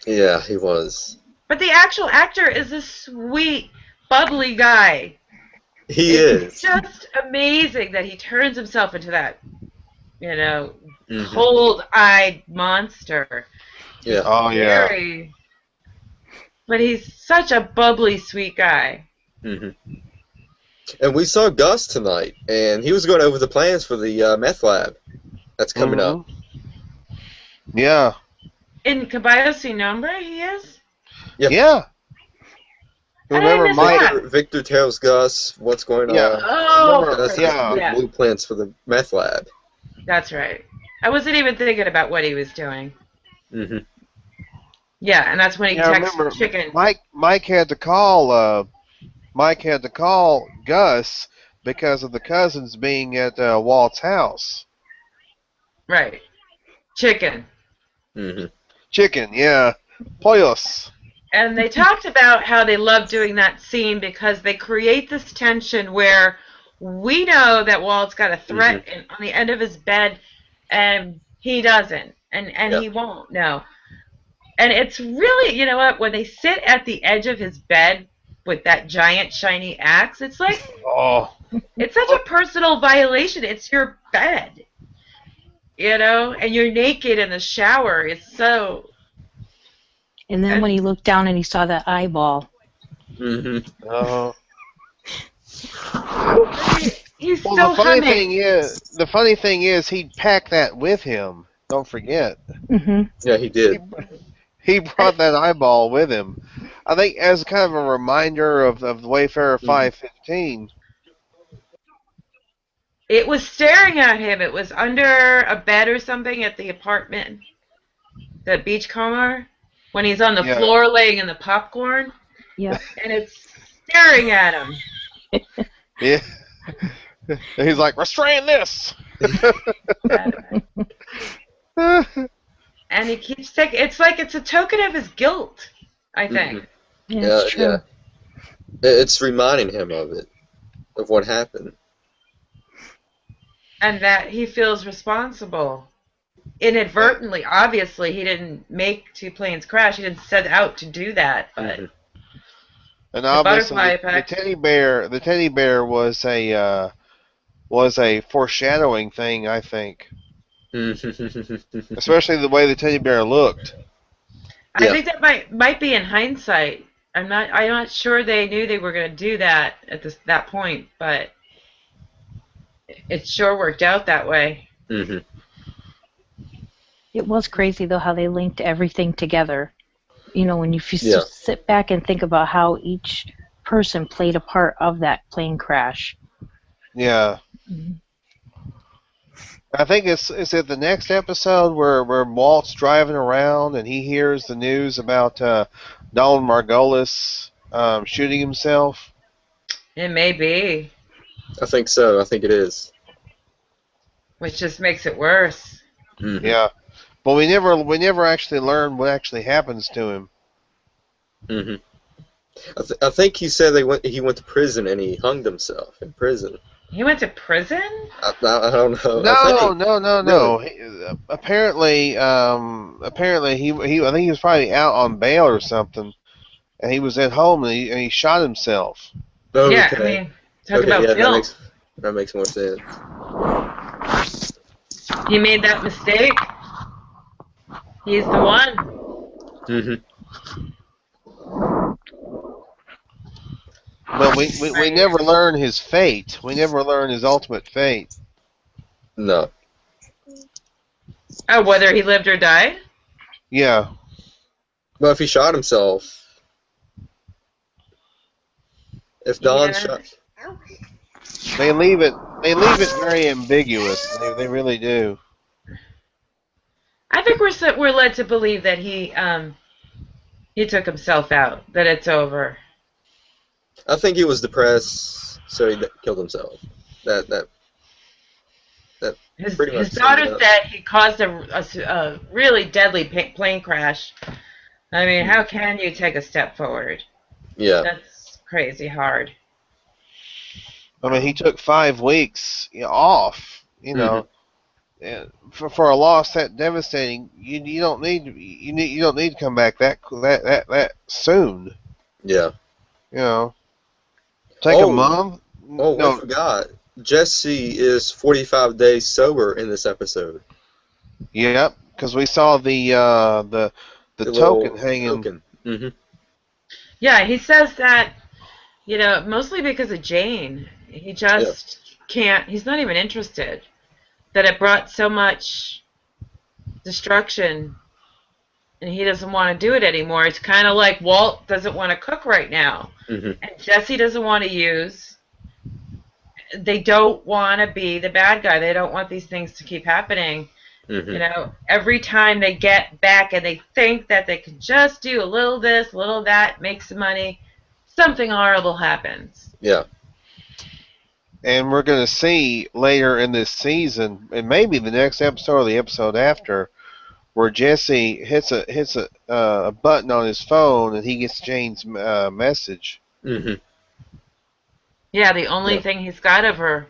Yeah, he was. But the actual actor is a sweet, bubbly guy. It's just amazing that he turns himself into that, cold-eyed monster. Yeah. Oh, yeah. But he's such a bubbly, sweet guy. And we saw Gus tonight, and he was going over the plans for the meth lab that's coming up. Yeah. In Caballo sin Nombre, he is? Yeah. Yeah. How did I Remember miss Mike? that? Victor tells Gus what's going Yeah. on. Oh, Remember- Gus has yeah. the Yeah. blueprints for the meth lab. That's right. I wasn't even thinking about what he was doing. Mm-hmm. Yeah, and that's when he Yeah, texts remember Chicken. Mike had to call Gus because of the cousins being at Walt's house. Right. Chicken. Mm-hmm. Chicken, yeah. Pollos. And they talked about how they love doing that scene because they create this tension where we know that Walt's got a threat on the end of his bed, and he doesn't, and he won't know. And it's really, you know what, when they sit at the edge of his bed with that giant shiny axe, it's like, Oh. it's such a personal violation. It's your bed, you know, and you're naked in the shower. It's so... And then when he looked down and he saw that eyeball. Mm-hmm. He's Well, so the funny humming. thing is, he packed that with him. Don't forget. Mm-hmm. Yeah, he did. He brought that eyeball with him. I think as kind of a reminder of the Wayfarer 515. It was staring at him. It was under a bed or something at the apartment, the beachcomber, when he's on the floor laying in the popcorn. Yeah. And it's staring at him. Yeah. He's like, restrain this! And he keeps taking... It's like it's a token of his guilt, I think. Yeah, it's true. Yeah. It's reminding him of it, of what happened. And that he feels responsible. Inadvertently, obviously, he didn't make two planes crash. He didn't set out to do that, but... And obviously, butterfly the effect. teddy bear was a foreshadowing thing, I think. Especially the way the teddy bear looked. I think that might be in hindsight. I'm not sure they knew they were going to do that at that point, but it sure worked out that way. Mm-hmm. It was crazy, though, how they linked everything together. You know, when you sit back and think about how each person played a part of that plane crash. Yeah. Mm-hmm. I think it's at the next episode where Walt's driving around and he hears the news about Donald Margolis shooting himself. It may be. I think so. I think it is. Which just makes it worse. Mm-hmm. Yeah. But we never actually learn what actually happens to him. Mm-hmm. I think he said he went to prison and he hung himself in prison. He went to prison? I don't know. No. Apparently, he I think he was probably out on bail or something, and he was at home and he shot himself. Okay. Yeah, I mean, talk about guilt. That makes more sense. He made that mistake. He's the one. Mm-hmm. But we never learn his fate. We never learn his ultimate fate. No. Oh, whether he lived or died? Yeah. Well, if he shot himself, if Don shot, They leave it very ambiguous. They really do. I think we're led to believe that he took himself out. That it's over. I think he was depressed, so he killed himself. His daughter said he caused a really deadly plane crash. I mean, how can you take a step forward? Yeah. That's crazy hard. I mean, he took 5 weeks off. You know, for a loss that devastating, you don't need to come back that soon. Yeah. You know, take a month. Oh, I forgot. Jesse is 45 days sober in this episode. Yep, because we saw the token hanging. Token. Mm-hmm. Yeah, he says that, mostly because of Jane. He just can't. He's not even interested. That it brought so much destruction, and he doesn't want to do it anymore. It's kind of like Walt doesn't want to cook right now, and Jesse doesn't want to use. They don't want to be the bad guy. They don't want these things to keep happening. You know, every time they get back and they think that they can just do a little this, a little that, make some money, something horrible happens. Yeah. And we're going to see later in this season, and maybe the next episode or the episode after, where Jesse hits a button on his phone and he gets Jane's message. Yeah, the only thing he's got of her.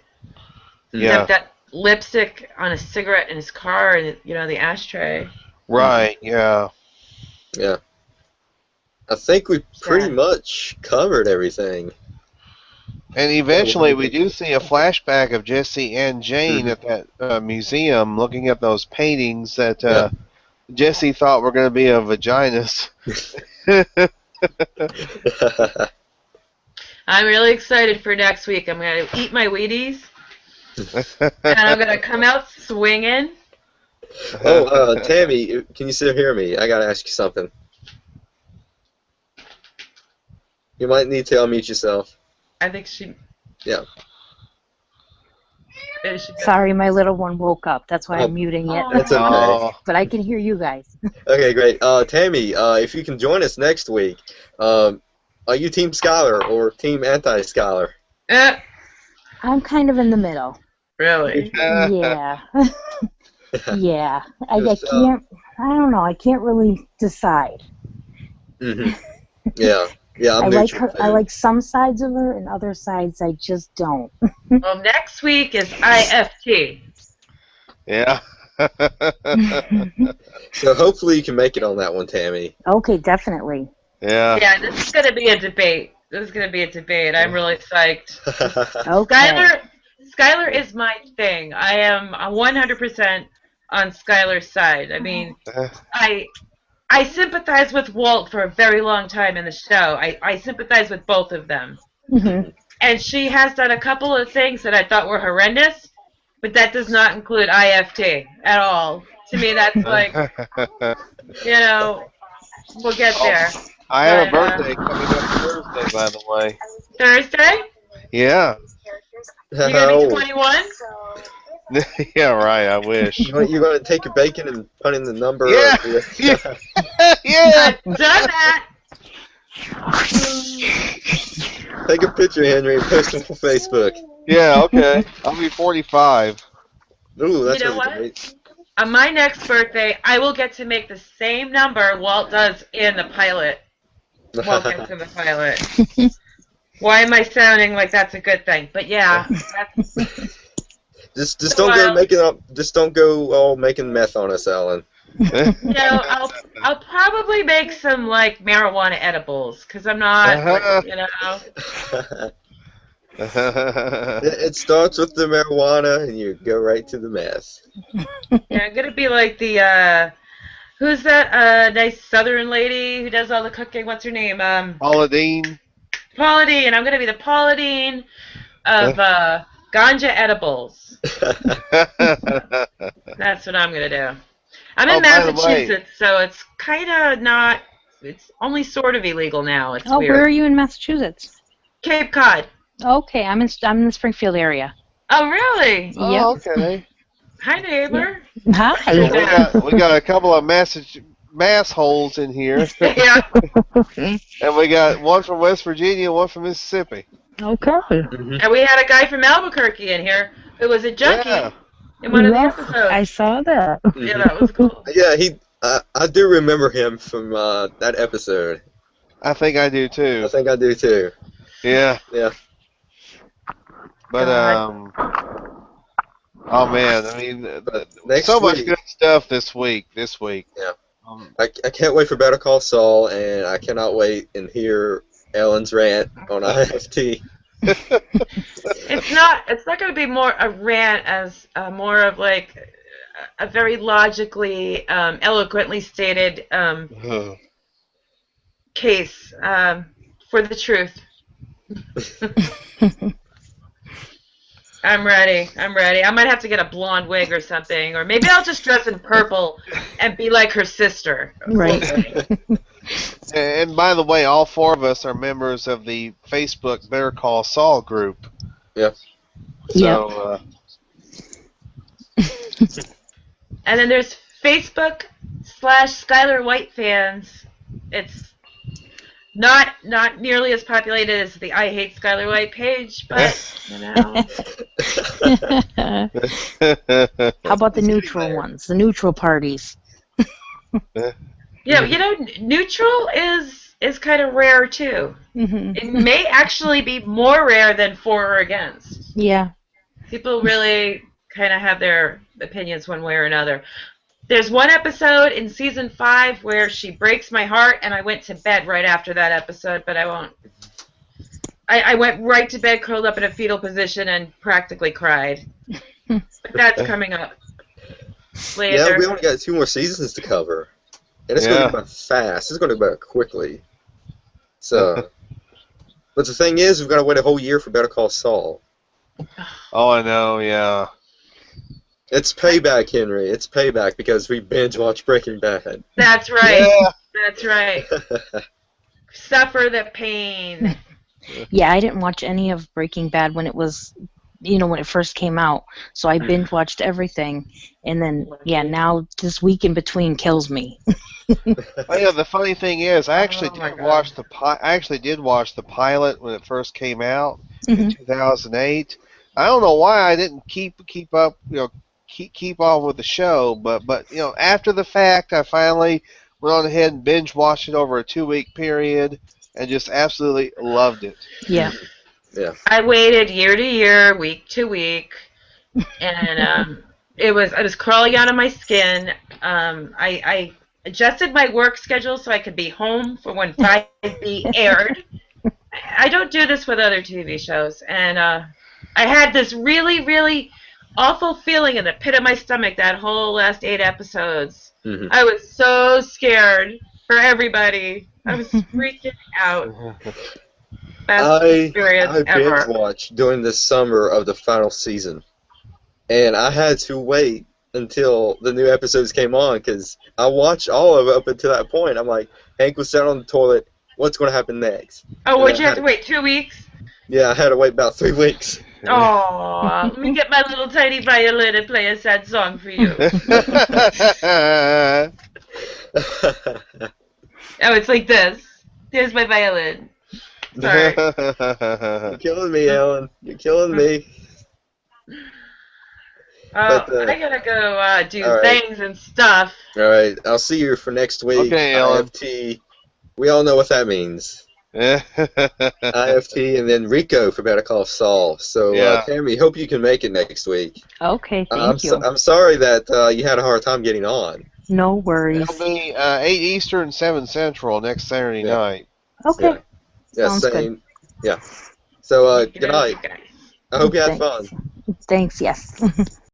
Yeah. Except that lipstick on a cigarette in his car and, you know, the ashtray. Right, yeah. Yeah. I think we pretty much covered everything. And eventually we do see a flashback of Jesse and Jane at that museum looking at those paintings that Jesse thought were going to be of vaginas. I'm really excited for next week. I'm going to eat my Wheaties, and I'm going to come out swinging. Oh, Tammy, can you still hear me? I got to ask you something. You might need to unmute yourself. I think she... Yeah. Sorry, my little one woke up. That's why I'm muting it. That's okay. But I can hear you guys. Okay, great. Tammy, if you can join us next week, are you Team Skyler or Team Anti-Skyler? I'm kind of in the middle. Really? Yeah. Yeah. I can't, I don't know. I can't really decide. Yeah. Yeah, I like her. I like some sides of her, and other sides I just don't. Well, next week is IFT. Yeah. So hopefully you can make it on that one, Tammy. Okay, definitely. Yeah. Yeah, this is going to be a debate. I'm really psyched. Okay. Skyler is my thing. I am 100% on Skyler's side. I mean, I sympathize with Walt for a very long time in the show. I sympathize with both of them. And she has done a couple of things that I thought were horrendous, but that does not include IFT at all. To me, that's like, you know, we'll get there. I have a birthday coming up Thursday, by the way. Thursday? Yeah. You gonna be 21? Yeah, right. I wish. You're going to take your bacon and put in the number. Yeah. Yeah. I've done that. Take a picture, Henry, and post it on Facebook. Yeah. Okay. I'll be 45. Ooh, that's You know really what? great. On my next birthday, I will get to make the same number Walt does in the pilot. Walt gets in the pilot. Why am I sounding like that's a good thing? But yeah, that's... Just don't go making up. Just don't go all making meth on us, Alan. You know, I'll probably make some like marijuana edibles because I'm not, you know. It starts with the marijuana, and you go right to the meth. Yeah, I'm gonna be like the who's that nice Southern lady who does all the cooking? What's her name? Paula Deen. Paula Deen. I'm gonna be the Paula Deen of ganja edibles. That's what I'm gonna do. I'm in Massachusetts, so it's kind of not. It's only sort of illegal now. It's weird. Where are you in Massachusetts? Cape Cod. Okay, I'm in the Springfield area. Oh, really? Oh, okay. Hi, neighbor. Hi. We got a couple of mass holes in here. Yeah. And we got one from West Virginia, one from Mississippi. Okay. And we had a guy from Albuquerque in here who was a junkie in one of the episodes. I saw that. Yeah, that was cool. Yeah, I do remember him from that episode. I think I do too. I think I do too. Yeah. Yeah. But oh man, I mean, Next so much week. good stuff this week. Yeah. I can't wait for Better Call Saul, and I cannot wait and hear Ellen's rant on IFT. It's not going to be more a rant as more of like a very logically, eloquently stated case for the truth. I'm ready. I'm ready. I might have to get a blonde wig or something, or maybe I'll just dress in purple and be like her sister. Right. And by the way, all four of us are members of the Facebook Better Call Saul group. Yeah. So, And then there's Facebook/Skyler White fans. It's not nearly as populated as the I Hate Skyler White page, but you know. How about the neutral ones? The neutral parties. Yeah, you know, neutral is kind of rare too. Hmm. It may actually be more rare than for or against. Yeah. People really kind of have their opinions one way or another. There's one episode in season 5 where she breaks my heart, and I went to bed right after that episode, but I won't. I went right to bed, curled up in a fetal position, and practically cried. But that's coming up later. Yeah, we only got 2 more seasons to cover. And it's going to go by fast. It's going to go by quickly. So, but the thing is, we've got to wait a whole year for Better Call Saul. oh, I know, yeah. It's payback, Henry. It's payback because we binge watch Breaking Bad. That's right. Yeah. That's right. Suffer the pain. Yeah, I didn't watch any of Breaking Bad when it was, when it first came out. So I binge watched everything, and then now this week in between kills me. Oh, yeah, the funny thing is, I actually Oh, my did God. watch the pilot when it first came out in 2008. I don't know why I didn't keep up, keep on with the show, but after the fact, I finally went on ahead and binge watched it over a 2-week period and just absolutely loved it. Yeah. Yeah. I waited year to year, week to week, and I was crawling out of my skin. I adjusted my work schedule so I could be home for when 5B aired. I don't do this with other TV shows, and I had this really, really awful feeling in the pit of my stomach that whole last 8 episodes. Mhm. I was so scared for everybody. I was freaking out. Best experience I binge ever. watched during the summer of the final season, and I had to wait until the new episodes came on because I watched all of it up until that point. I'm like, Hank was sat on the toilet. What's going to happen next? Oh, would And you have to wait 2 weeks? Yeah, I had to wait about 3 weeks. Oh, let me get my little tiny violin and play a sad song for you. Oh, it's like this. There's my violin. Sorry. You're killing me, Ellen. You're killing me. Oh, But, I gotta go do all right. things and stuff. All right, I'll see you for next week. Okay, Ellen. IFT. We all know what that means. IFT and then Rico for Better Call Saul. So, Yeah. Tammy, hope you can make it next week. Okay, thank you. I'm sorry that you had a hard time getting on. No worries. It'll be 8 Eastern, 7 Central next Saturday night. Okay. Yeah. Yeah, Sounds good. same. Yeah. So, You good know, night. you guys. I hope you had fun. Thanks, yes.